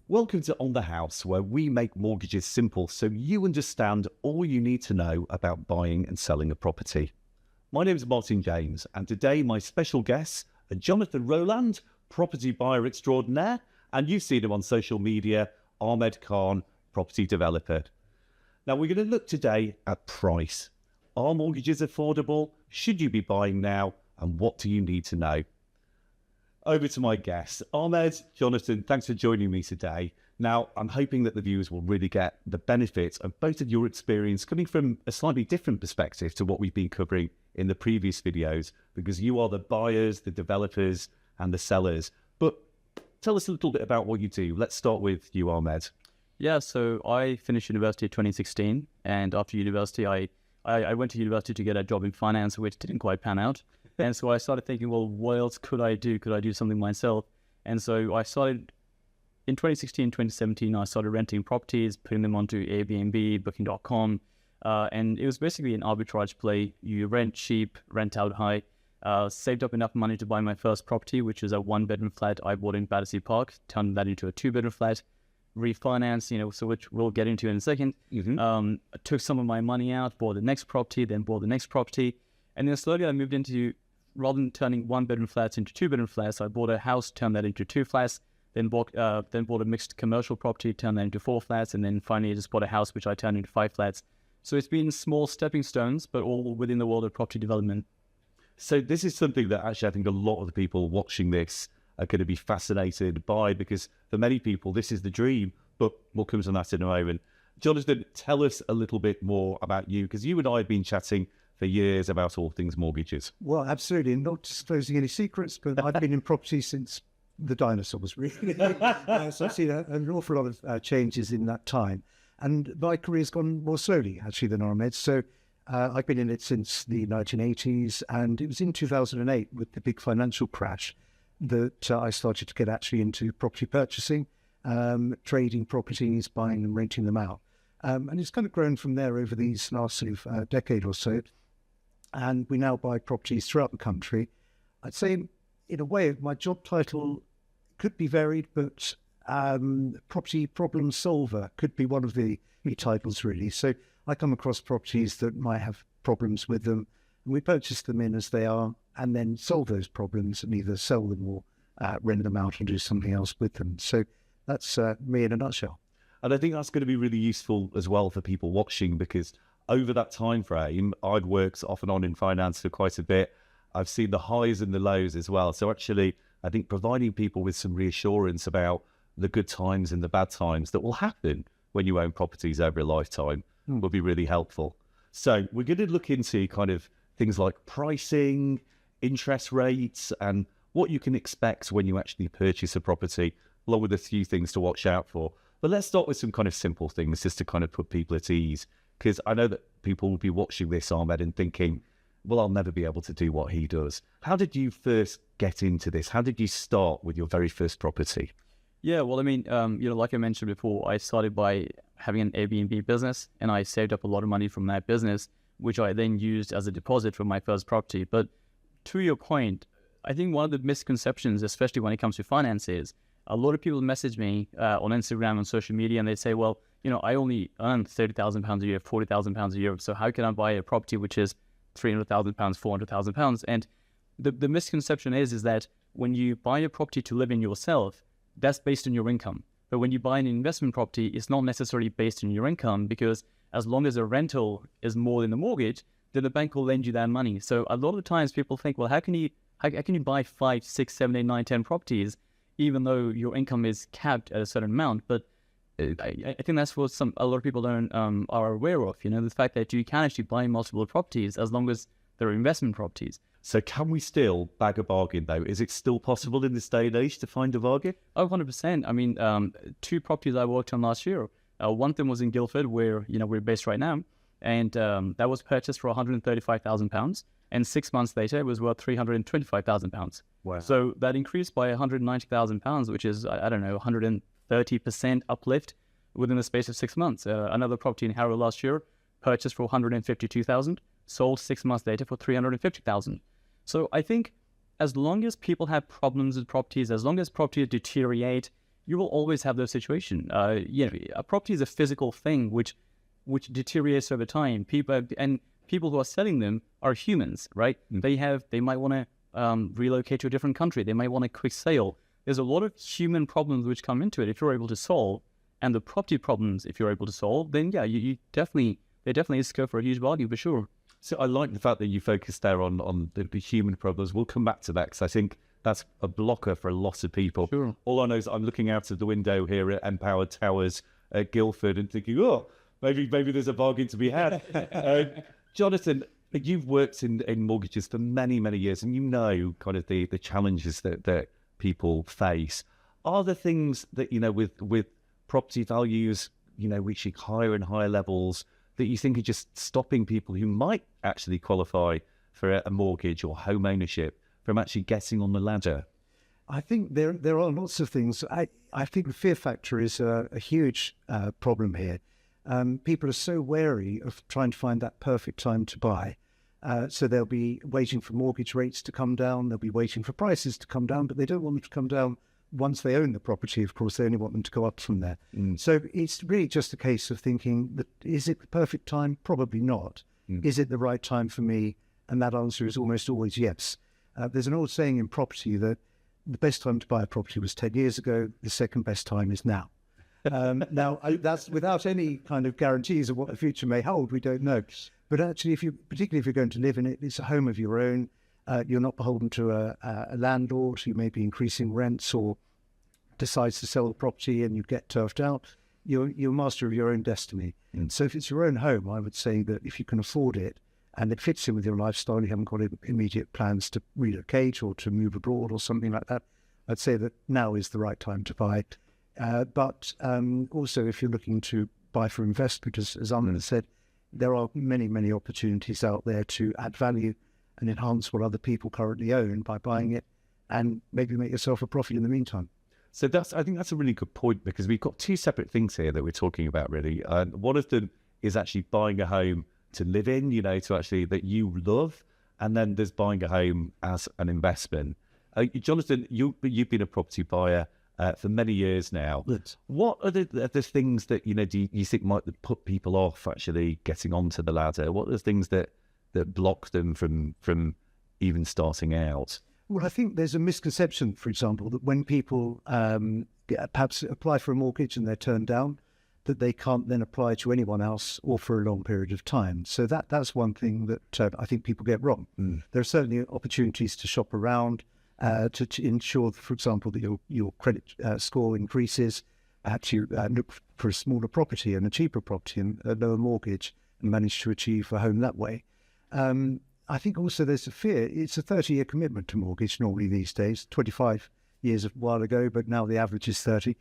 Welcome to On the House, where we make mortgages simple so you understand all you need to know about buying and selling a property. My name is Martyn James, and today my special guests are Jonathan Rolande, property buyer extraordinaire, and you've seen him on social media, Ahmed, property developer. Now we're going to look today at price. Are mortgages affordable? Should you be buying now? And what do you need to know? Over to my guests. Ahmed, Jonathan, thanks for joining me today. Now, I'm hoping that the viewers will really get the benefit of both of your experience coming from a slightly different perspective to what we've been covering in the previous videos, because you are the buyers, the developers, and the sellers. But tell us a little bit about what you do. Let's start with you, Ahmed. Yeah, so I finished university in 2016, and after university, I went to university to get a job in finance, which didn't quite pan out. And so I started thinking, well, what else could I do? Could I do something myself? And so I started, in 2016, 2017, I started renting properties, putting them onto Airbnb, Booking.com. And it was basically an arbitrage play. You rent cheap, rent out high. Saved up enough money to buy my first property, which was a one-bedroom flat I bought in Battersea Park, turned that into a two-bedroom flat, refinanced, so which we'll get into in a second. I took some of my money out, bought the next property, then bought the next property. And then slowly I moved into, rather than turning one-bedroom flats into two-bedroom flats, I bought a house, turned that into two flats, then bought a mixed commercial property, turned that into four flats, and then finally I just bought a house, which I turned into five flats. So it's been small stepping stones, but all within the world of property development. So this is something that actually I think a lot of the people watching this are going to be fascinated by, because for many people, this is the dream, but we'll come to that in a moment. Jonathan, tell us a little bit more about you, because you and I have been chatting for years about all things mortgages. Well, absolutely. Not disclosing any secrets, but I've been in property since the dinosaurs, really. So I've seen an awful lot of changes in that time. And my career's gone more slowly, actually, than Ahmed. So I've been in it since the 1980s. And it was in 2008, with the big financial crash, that I started to get actually into property purchasing, trading properties, buying them, renting them out. And it's kind of grown from there over these last sort of decade or so. And we now buy properties throughout the country. I'd say, in a way, my job title could be varied, but property problem solver could be one of the titles, really. So I come across properties that might have problems with them, and we purchase them in as they are, and then solve those problems and either sell them or rent them out and do something else with them. So that's me in a nutshell. And I think that's going to be really useful as well for people watching, because over that time frame, I'd worked off and on in finance for quite a bit. I've seen the highs and the lows as well. So actually, I think providing people with some reassurance about the good times and the bad times that will happen when you own properties over a lifetime will be really helpful. So we're going to look into kind of things like pricing, interest rates, and what you can expect when you actually purchase a property, along with a few things to watch out for. But let's start with some kind of simple things just to kind of put people at ease, because I know that people will be watching this, Ahmed, and thinking, well, I'll never be able to do what he does. How did you first get into this? How did you start with your very first property? Yeah, well, I mean, like I mentioned before, I started by having an Airbnb business, and I saved up a lot of money from that business, which I then used as a deposit for my first property. But to your point, I think one of the misconceptions, especially when it comes to finance, is a lot of people message me on Instagram and social media, and they say, well, I only earn £30,000 a year, £40,000 a year, so how can I buy a property which is £300,000, £400,000? And the misconception is that when you buy a property to live in yourself, that's based on your income. But when you buy an investment property, it's not necessarily based on your income, because as long as the rental is more than the mortgage, then the bank will lend you that money. So a lot of the times people think, well, how can you buy 5, 6, 7, 8, 9, 10 properties, even though your income is capped at a certain amount? But I think that's what a lot of people are aware of, the fact that you can actually buy multiple properties as long as they're investment properties. So can we still bag a bargain, though? Is it still possible in this day and age to find a bargain? Oh, 100%. I mean, two properties I worked on last year. One of them was in Guildford, where we're based right now, and that was purchased for £135,000, and 6 months later it was worth £325,000. Wow! So that increased by £190,000, which is, I don't know, 130% uplift within the space of 6 months. Another property in Harrow last year, purchased for £152,000, sold 6 months later for £350,000. So I think as long as people have problems with properties, as long as properties deteriorate, you will always have those situations. A property is a physical thing which deteriorates over time. People who are selling them are humans, right? They might want to relocate to a different country. They might want a quick sale. There's a lot of human problems which come into it. If you're able to solve, and the property problems, if you're able to solve, then there definitely is scope for a huge value for sure. So I like the fact that you focused there on the human problems. We'll come back to that because I think that's a blocker for a lot of people. Sure. All I know is I'm looking out of the window here at Empowered Towers at Guildford and thinking, oh, maybe there's a bargain to be had. Jonathan, you've worked in mortgages for many, many years, and you know kind of the challenges that people face. Are there things that, with property values, reaching higher and higher levels, that you think are just stopping people who might actually qualify for a mortgage or home ownership from actually getting on the ladder? I think there are lots of things. I think the fear factor is a huge problem here. People are so wary of trying to find that perfect time to buy. So they'll be waiting for mortgage rates to come down. They'll be waiting for prices to come down, but they don't want them to come down once they own the property. Of course, they only want them to go up from there. So it's really just a case of thinking that, is it the perfect time? Probably not. Is it the right time for me? And that answer is almost always yes. There's an old saying in property that the best time to buy a property was 10 years ago. The second best time is now. That's without any kind of guarantees of what the future may hold. We don't know. But actually, particularly if you're going to live in it, it's a home of your own. You're not beholden to a landlord who may be increasing rents or decides to sell the property and you get turfed out. You're master of your own destiny. So if it's your own home, I would say that if you can afford it and it fits in with your lifestyle, you haven't got immediate plans to relocate or to move abroad or something like that, I'd say that now is the right time to buy it. But also, if you're looking to buy for investment, as Ahmed said, there are many, many opportunities out there to add value and enhance what other people currently own by buying it and maybe make yourself a profit in the meantime. So I think that's a really good point, because we've got two separate things here that we're talking about, really. One of them is actually buying a home to live in, to actually that you love. And then there's buying a home as an investment. Jonathan, you've been a property buyer for many years now. Yes. What are the things that, do you think might put people off actually getting onto the ladder? What are the things that block them from even starting out? Well, I think there's a misconception, for example, that when people perhaps apply for a mortgage and they're turned down, that they can't then apply to anyone else or for a long period of time. So that's one thing that I think people get wrong. There are certainly opportunities to shop around, to ensure, for example, that your credit score increases. Perhaps you look for a smaller property and a cheaper property and a lower mortgage and manage to achieve a home that way. I think also there's a fear. It's a 30-year commitment to mortgage normally these days, 25 years a while ago, but now the average is 30.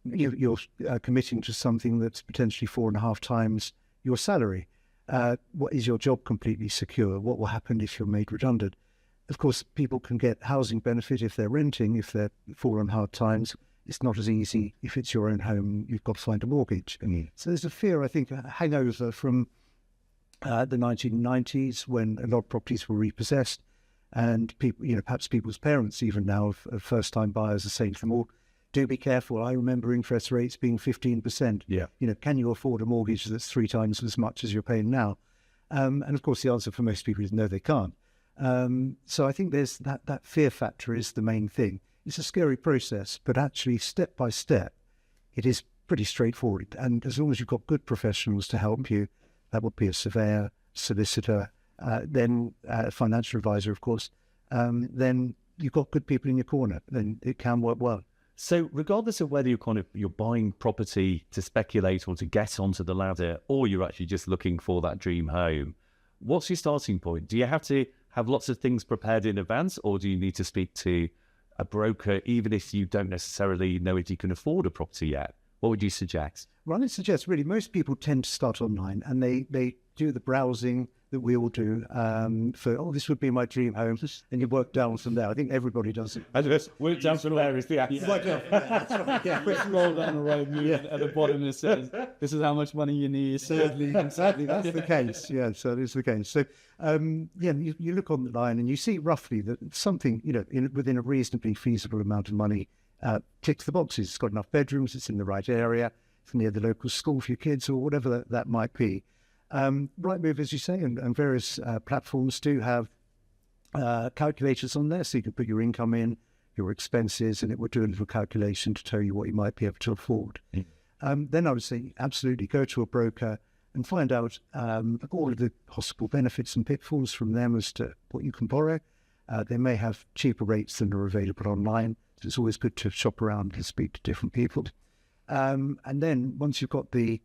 You're committing to something that's potentially 4.5 times your salary. What is your job completely secure? What will happen if you're made redundant? Of course, people can get housing benefit if they're renting, if they're fallen hard times. It's not as easy if it's your own home. You've got to find a mortgage. So there's a fear, I think, a hangover from the 1990s when a lot of properties were repossessed, and people, perhaps people's parents even now of first-time buyers are saying to them, "Oh, do be careful. I remember interest rates being 15%. Yeah. Can you afford a mortgage that's 3 times as much as you're paying now?" And of course, the answer for most people is no, they can't. So I think there's that fear factor is the main thing. It's a scary process, but actually, step by step, it is pretty straightforward. And as long as you've got good professionals to help you, that would be a surveyor, solicitor, then a financial advisor, of course, then you've got good people in your corner, then it can work well. So regardless of whether you're buying property to speculate or to get onto the ladder, or you're actually just looking for that dream home, what's your starting point? Do you have to have lots of things prepared in advance, or do you need to speak to a broker, even if you don't necessarily know if you can afford a property yet? What would you suggest? Well, I suggest really most people tend to start online and they do the browsing that we all do this would be my dream home, and you work down from there. I think everybody does it. I just work down from there is the Yeah, that's right. Yeah. Scroll down the road, at the bottom it says, "This is how much money you need." Sadly, that's the case. Yeah, so it's the case. So, you look on the line and you see roughly that something, within a reasonably feasible amount of money, ticks the boxes. It's got enough bedrooms, it's in the right area, it's near the local school for your kids, or whatever that might be. Rightmove, as you say, and various platforms do have calculators on there, so you can put your income in, your expenses, and it will do a little calculation to tell you what you might be able to afford. Then I would say absolutely go to a broker and find out all of the possible benefits and pitfalls from them as to what you can borrow. They may have cheaper rates than are available online, so it's always good to shop around and speak to different people. And then once you've got the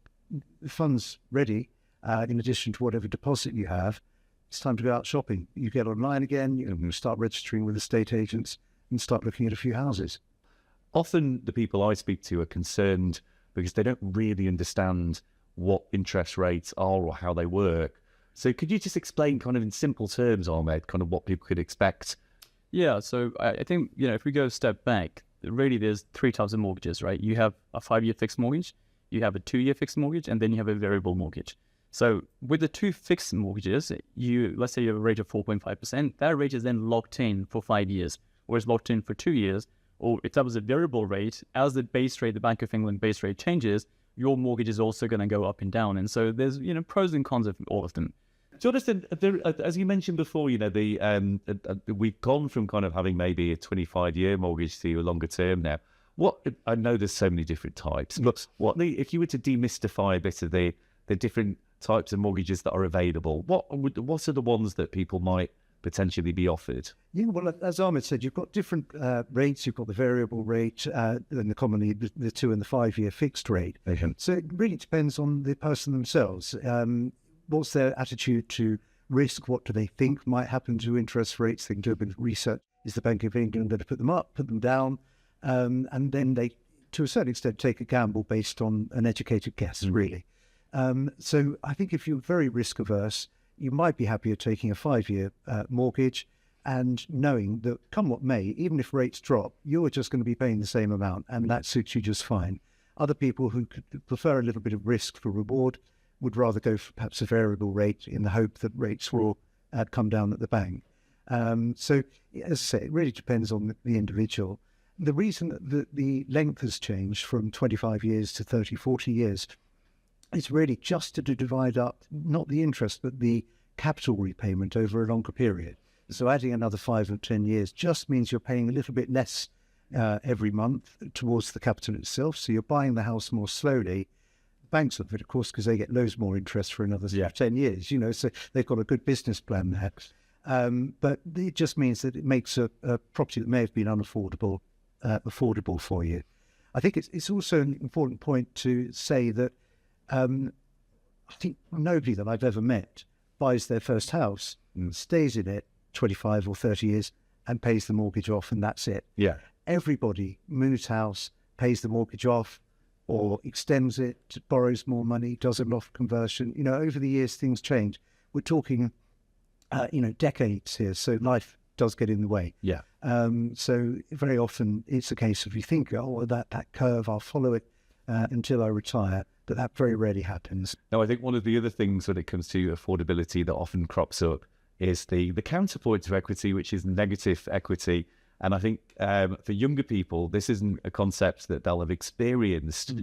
funds ready, in addition to whatever deposit you have, it's time to go out shopping. You get online again, you start registering with estate agents and start looking at a few houses. Often the people I speak to are concerned because they don't really understand what interest rates are or how they work. So could you just explain kind of in simple terms, Ahmed, kind of what people could expect? Yeah, so I think, if we go a step back, really there's three types of mortgages, right? You have a 5-year fixed mortgage, you have a 2-year fixed mortgage, and then you have a variable mortgage. So with the 2 fixed mortgages, let's say you have a rate of 4.5%, that rate is then locked in for 5 years, or it's locked in for 2 years. Or if that was a variable rate, as the base rate, the Bank of England base rate changes, your mortgage is also going to go up and down. And so there's, pros and cons of all of them. Jonathan, as you mentioned before, we've gone from kind of having maybe a 25-year mortgage to a longer term now. I know there's so many different types, but if you were to demystify a bit of the different types of mortgages that are available, what are the ones that people might potentially be offered? Yeah, well, as Ahmed said, you've got different rates. You've got the variable rate and commonly the 2 and the 5-year fixed rate. So it really depends on the person themselves. What's their attitude to risk? What do they think might happen to interest rates? They can do a bit of research. Is the Bank of England going to put them up, put them down? And then they, to a certain extent, take a gamble based on an educated guess, really. So I think if you're very risk averse, you might be happier taking a 5-year mortgage and knowing that come what may, even if rates drop, you're just going to be paying the same amount, and that suits you just fine. Other people who could prefer a little bit of risk for reward would rather go for perhaps a variable rate in the hope that rates will come down at the bank. So, as I say, it really depends on the individual. The reason that the length has changed from 25 years to 30, 40 years is really just to divide up, not the interest, but the capital repayment over a longer period. So adding another 5 or 10 years just means you're paying a little bit less every month towards the capital itself. So you're buying the house more slowly. Banks of it, of course, because they get loads more interest for another 10 years, so they've got a good business plan there. But it just means that it makes a property that may have been unaffordable affordable for you. I think it's also an important point to say that I think nobody that I've ever met buys their first house, stays in it 25 or 30 years and pays the mortgage off, and that's it. Yeah. Everybody moves house, pays the mortgage off, or extends it, borrows more money, does a loft conversion. Over the years, things change. We're talking, decades here, so life does get in the way. Yeah. So very often it's a case of you think, that curve, I'll follow it until I retire, but that very rarely happens. Now, I think one of the other things when it comes to affordability that often crops up is the counterpoint to equity, which is negative equity. And I think for younger people, this isn't a concept that they'll have experienced,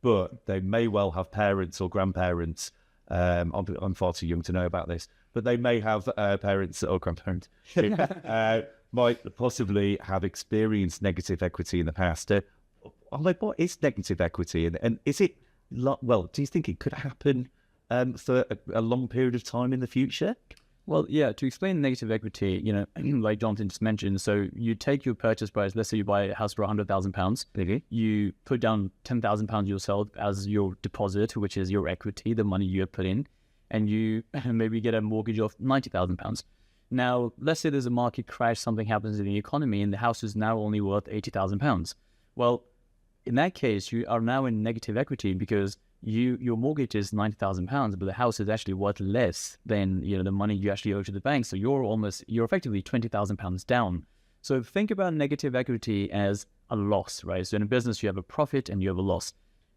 but they may well have parents or grandparents. I'm far too young to know about this, but they may have parents or grandparents who might possibly have experienced negative equity in the past. I'm like, what is negative equity? And is it, do you think it could happen for a long period of time in the future? Well, yeah, to explain negative equity, like Jonathan just mentioned, so you take your purchase price, let's say you buy a house for £100,000, you put down £10,000 yourself as your deposit, which is your equity, the money you have put in, and you maybe get a mortgage of £90,000. Now, let's say there's a market crash, something happens in the economy, and the house is now only worth £80,000. Well, in that case, you are now in negative equity because your mortgage is £90,000, but the house is actually worth less than the money you actually owe to the bank. So you're effectively £20,000 down. So think about negative equity as a loss, right? So in a business, you have a profit and you have a loss.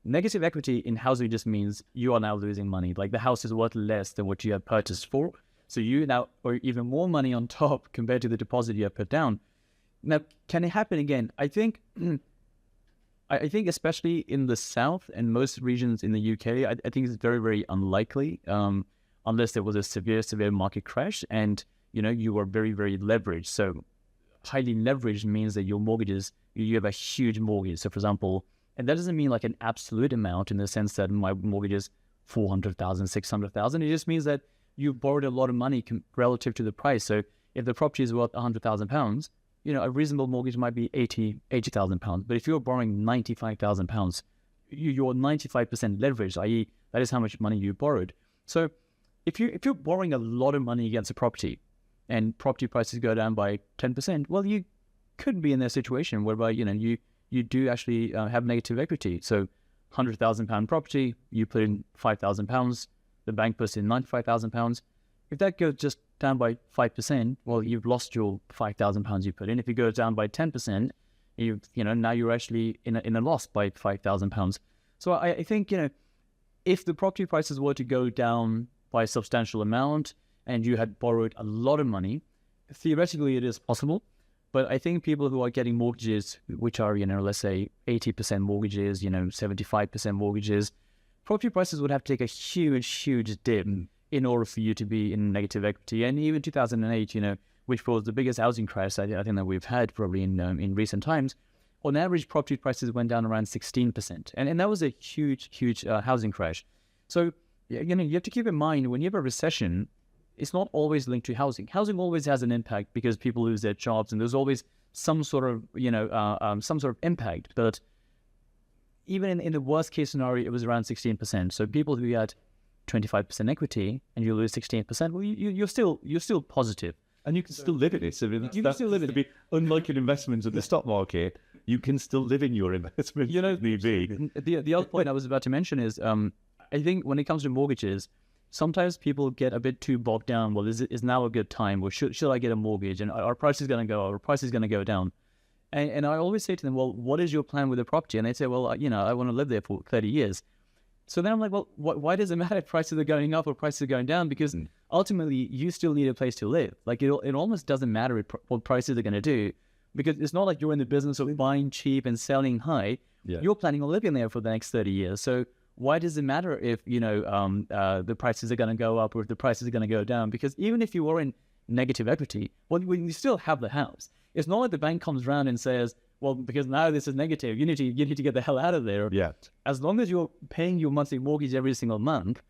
Negative equity in housing just means you are now losing money. Like the house is worth less than what you have purchased for. So you now owe even more money on top compared to the deposit you have put down. Now, can it happen again? I think I think especially in the South and most regions in the UK, I think it's very, very unlikely, unless there was a severe market crash and, you were very, very leveraged. So highly leveraged means that your mortgages, you have a huge mortgage. So for example, and that doesn't mean like an absolute amount in the sense that my mortgage is 400,000, 600,000. It just means that you borrowed a lot of money relative to the price. So if the property is worth £100,000, a reasonable mortgage might be £80,000. But if you're borrowing £95,000, you're 95% leveraged, i.e. that is how much money you borrowed. So if you're borrowing a lot of money against a property and property prices go down by 10%, well, you could be in that situation whereby, you do actually have negative equity. So £100,000 property, you put in £5,000, the bank puts in £95,000. If that goes just down by 5%, well, you've lost your £5,000 you put in. If it goes down by 10%, now you're actually in a loss by £5,000. So I think, if the property prices were to go down by a substantial amount and you had borrowed a lot of money, theoretically it is possible. But I think people who are getting mortgages, which are, let's say 80% mortgages, 75% mortgages, property prices would have to take a huge, huge dip in order for you to be in negative equity. And even 2008, which was the biggest housing crash I think that we've had probably in recent times, on average, property prices went down around 16%. And that was a huge, huge housing crash. So, you have to keep in mind, when you have a recession, it's not always linked to housing. Housing always has an impact because people lose their jobs, and there's always some sort of, impact. But even in the worst case scenario, it was around 16%. So people who had 25% equity and you lose 16%, well, you're still positive. And you can still live in it. So you can still live in it. Unlike an investment in the stock market, you can still live in your investment. The other point I was about to mention is, I think when it comes to mortgages, sometimes people get a bit too bogged down. Well, is now a good time? Or should I get a mortgage? And our price is going to go down. And I always say to them, well, what is your plan with the property? And they say, well, I want to live there for 30 years. So then I'm like, well, why does it matter if prices are going up or prices are going down? Because ultimately, you still need a place to live. Like, it almost doesn't matter what prices are going to do, because it's not like you're in the business of buying cheap and selling high. Yeah. You're planning on living there for the next 30 years. So why does it matter if, the prices are going to go up or if the prices are going to go down? Because even if you are in negative equity, well, you still have the house. It's not like the bank comes around and says, well, because now this is negative, you need to get the hell out of there. Yeah. As long as you're paying your monthly mortgage every single month,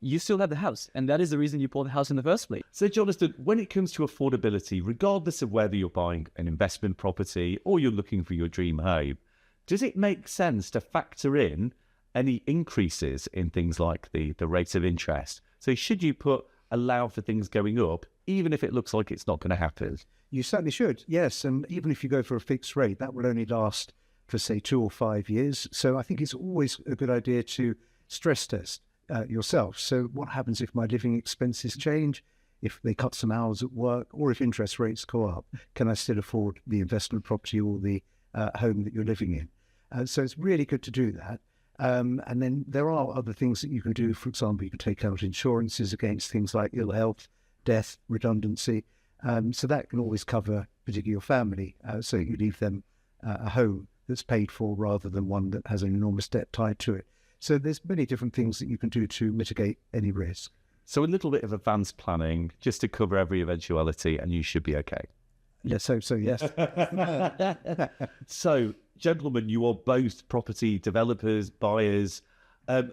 you still have the house. And that is the reason you bought the house in the first place. So, Jonathan, when it comes to affordability, regardless of whether you're buying an investment property or you're looking for your dream home, does it make sense to factor in any increases in things like the rate of interest? So should you allow for things going up, even if it looks like it's not going to happen? You certainly should, yes. And even if you go for a fixed rate, that will only last for, say, 2 or 5 years. So I think it's always a good idea to stress test yourself. So what happens if my living expenses change, if they cut some hours at work, or if interest rates go up? Can I still afford the investment property or the home that you're living in? So it's really good to do that. And then there are other things that you can do. For example, you can take out insurances against things like ill health, death, redundancy. So that can always cover, particularly your family, so you leave them a home that's paid for rather than one that has an enormous debt tied to it. So there's many different things that you can do to mitigate any risk. So a little bit of advanced planning just to cover every eventuality, and you should be okay. Yes, so yes. So, gentlemen, you are both property developers, buyers.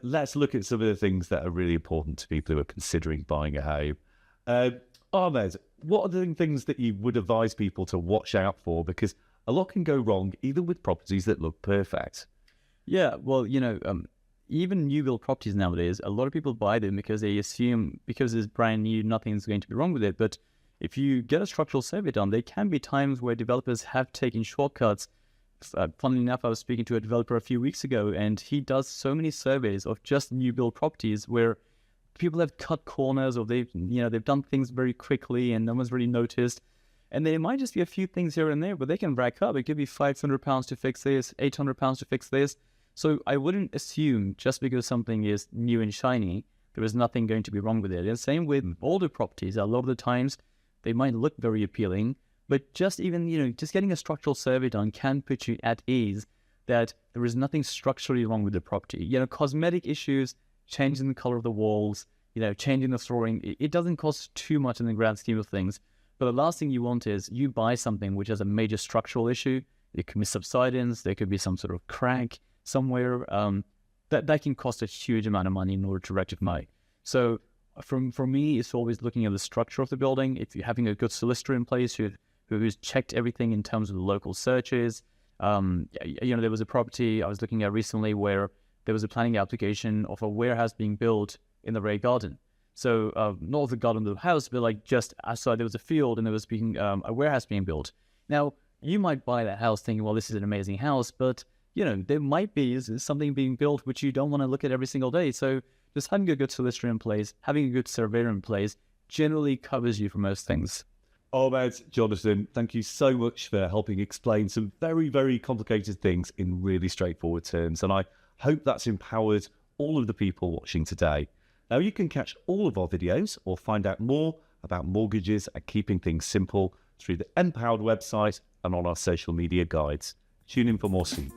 Let's look at some of the things that are really important to people who are considering buying a home. Ahmed, what are the things that you would advise people to watch out for? Because a lot can go wrong, even with properties that look perfect. Yeah, well, even new build properties nowadays, a lot of people buy them because they assume because it's brand new, nothing's going to be wrong with it. But if you get a structural survey done, there can be times where developers have taken shortcuts. Funnily enough, I was speaking to a developer a few weeks ago, and he does so many surveys of just new build properties where people have cut corners, or they've done things very quickly and no one's really noticed. And there might just be a few things here and there, but they can rack up. It could be £500 to fix this, £800 to fix this. So I wouldn't assume just because something is new and shiny, there is nothing going to be wrong with it. And same with older properties. A lot of the times they might look very appealing, but just even, just getting a structural survey done can put you at ease that there is nothing structurally wrong with the property. Cosmetic issues, changing the color of the walls, changing the flooring, it doesn't cost too much in the grand scheme of things. But the last thing you want is you buy something which has a major structural issue. It could be subsidence, there could be some sort of crack somewhere. That can cost a huge amount of money in order to rectify. So for me, it's always looking at the structure of the building. If you're having a good solicitor in place who's checked everything in terms of the local searches. There was a property I was looking at recently where there was a planning application of a warehouse being built in the rear garden. So not the garden of the house, but like just outside there was a field and there was a warehouse being built. Now, you might buy that house thinking, well, this is an amazing house, but there might be something being built which you don't want to look at every single day. So just having a good solicitor in place, having a good surveyor in place generally covers you for most things. Ahmed, Jonathan, thank you so much for helping explain some very, very complicated things in really straightforward terms. And I hope that's empowered all of the people watching today. Now, you can catch all of our videos or find out more about mortgages and keeping things simple through the Empowered website and on our social media guides. Tune in for more soon.